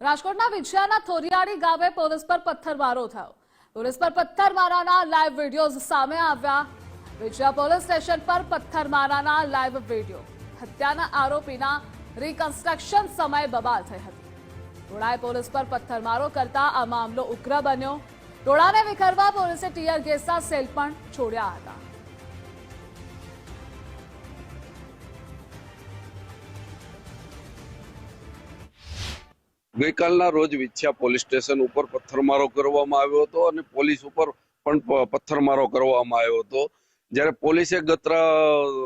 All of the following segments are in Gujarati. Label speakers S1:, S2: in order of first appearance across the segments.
S1: રાજકોટના વિછિયાના થોરિયાળી ગામે પોલીસ પર પથ્થરમારો થયો। પોલીસ પર પથ્થરમારાના લાઈવ વિડીયોઝ સામે આવ્યા। વિછિયા પોલીસ સ્ટેશન પર પથ્થરમારાના લાઈવ વિડીયો। હત્યાના આરોપીના રિકન્સ્ટ્રક્શન સમયે બબાલ થઈ હતી। ટોળાએ પોલીસ પર પથ્થરમારો કરતા આ મામલો ઉગ્ર બન્યો। ટોળાને વિખેરવા પોલીસે ટીયર ગેસના સેલ પણ છોડ્યા હતા।
S2: ગઈકાલના રોજ વિછિયા પોલીસ સ્ટેશન ઉપર પથ્થરમારો કરવામાં આવ્યો હતો અને પોલીસ ઉપર પણ પથ્થરમારો કરવામાં આવ્યો હતો। જ્યારે પોલીસે ગત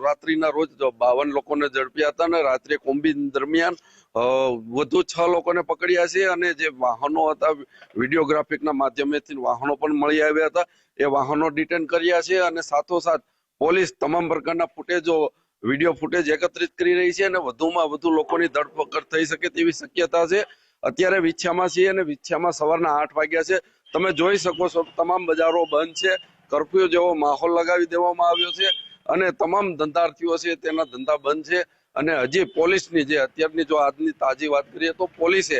S2: રાત્રિના રોજ 52 લોકોને ઝડપ્યા હતા અને રાત્રે કોમ્બિંગ દરમિયાન વધુ 6 લોકોને પકડ્યા છે અને જે વાહનો હતા વિડીયોગ્રાફિકના માધ્યમથી વાહનો પણ મળી આવ્યા હતા। એ વાહનો ડિટેન કર્યા છે અને સાથોસાથ પોલીસ તમામ પ્રકારના ફૂટેજો વિડીયો ફૂટેજ એકત્રિત કરી રહી છે અને વધુમાં વધુ લોકોની ધરપકડ થઈ શકે તેવી શક્યતા છે। અત્યારે વિછિયામાં છીએ અને વિછિયામાં સવારના 8 વાગ્યા છે। તમે જોઈ શકો છો તમામ બજારો બંધ છે। કર્ફ્યુ જેવો માહોલ લગાવી દેવામાં આવ્યો છે અને તમામ ધંધાર્થીઓ છે તેના ધંધા બંધ છે। અને હજી પોલીસની જે અત્યારની જો આજની તાજી વાત કરીએ તો પોલીસે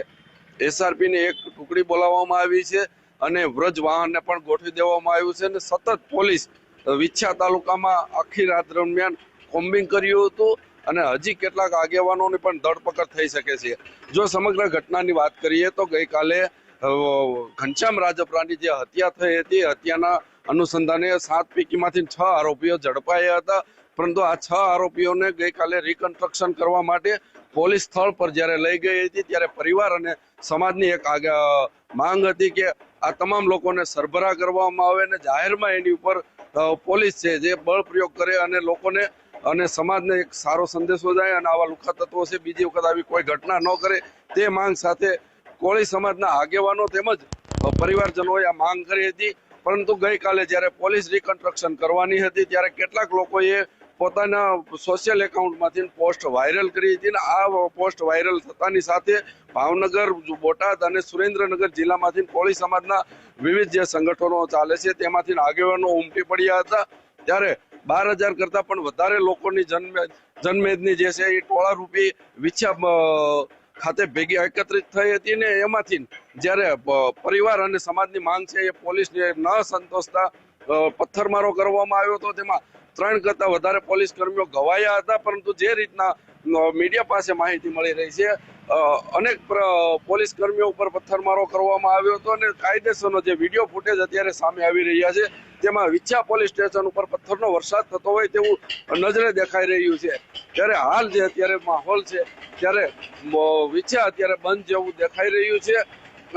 S2: SRP ની એક ટુકડી બોલાવવામાં આવી છે અને વ્રજ વાહનને પણ ગોઠવી દેવામાં આવ્યું છે અને સતત પોલીસ વિછિયા તાલુકામાં આખી રાત દરમિયાન કોમ્બિંગ કર્યું હતું અને હજી કેટલાક આગેવાનોની પણ ધરપકડ થઈ શકે છે। જો સમગ્ર ઘટનાની વાત કરીએ તો ગઈકાલે ઘનશ્યામ રાજપરાની જે હત્યા થઈ હતી, હત્યાના અનુસંધાને 7 પૈકીમાંથી 6 આરોપીઓ ઝડપાયા હતા। પરંતુ આ 6 આરોપીઓને ગઈકાલે રિકન્સ્ટ્રક્શન કરવા માટે પોલીસ સ્થળ પર જ્યારે લઈ ગઈ હતી ત્યારે પરિવાર અને સમાજની એક માંગ હતી કે આ તમામ લોકોને સરભરા કરવામાં આવે અને જાહેરમાં એની ઉપર પોલીસ છે જે બળ પ્રયોગ કરે અને લોકોને અને સમાજને એક સારો સંદેશો જાય અને આવા લુખ્ખા તત્વો છે બીજી વખત આવી કોઈ ઘટના ન કરે તે માંગ સાથે કોળી સમાજના આગેવાનો તેમજ પરિવારજનોએ આ માંગ કરી હતી। પરંતુ ગઈકાલે જ્યારે પોલીસ રિકન્સ્ટ્રક્શન કરવાની હતી ત્યારે કેટલાક લોકોએ પોતાના સોશિયલ એકાઉન્ટમાંથી પોસ્ટ વાયરલ કરી હતી અને આ પોસ્ટ વાયરલ થતાની સાથે ભાવનગર, બોટાદ અને સુરેન્દ્રનગર જિલ્લામાંથી કોળી સમાજના વિવિધ જે સંગઠનો ચાલે છે તેમાંથી આગેવાનો ઉમટી પડ્યા હતા। ત્યારે 12,000 કરતા પણ વધારે લોકોની જનમેદની જે છે એ ટોળા રૂપી વિછિયા ખાતે ભેગી એકત્રિત થઈ હતી ને એમાંથી જ્યારે પરિવાર અને સમાજની માંગ છે એ પોલીસને ન સંતોષતા પથ્થરમારો કરવામાં આવ્યો હતો। તેમાં 3 કરતા વધારે પોલીસ કર્મીઓ ઘવાયા હતા। પરંતુ જે રીતના મીડિયા પાસે માહિતી મળી રહી છે અનેક પોલીસ કર્મીઓ ઉપર પથ્થરમારો કરવામાં આવ્યો હતો અને કાયદેસરનો જે વિડીયો ફૂટેજ અત્યારે સામે આવી રહ્યા છે તેમાં વિછિયા પોલીસ સ્ટેશન ઉપર પથ્થરનો વરસાદ થતો હોય તેવું નજરે દેખાઈ રહ્યું છે। ત્યારે હાલ જે અત્યારે માહોલ છે ત્યારે વિછિયા અત્યારે બંધ જેવું દેખાઈ રહ્યું છે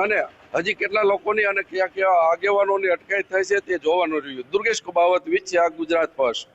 S2: અને હજી કેટલા લોકોની અને કયા કયા આગેવાનોની અટકાયત થઈ છે તે જોવાનું રહ્યું। દુર્ગેશ કુબાવત, વિછિયા, ગુજરાત ફર્સ્ટ।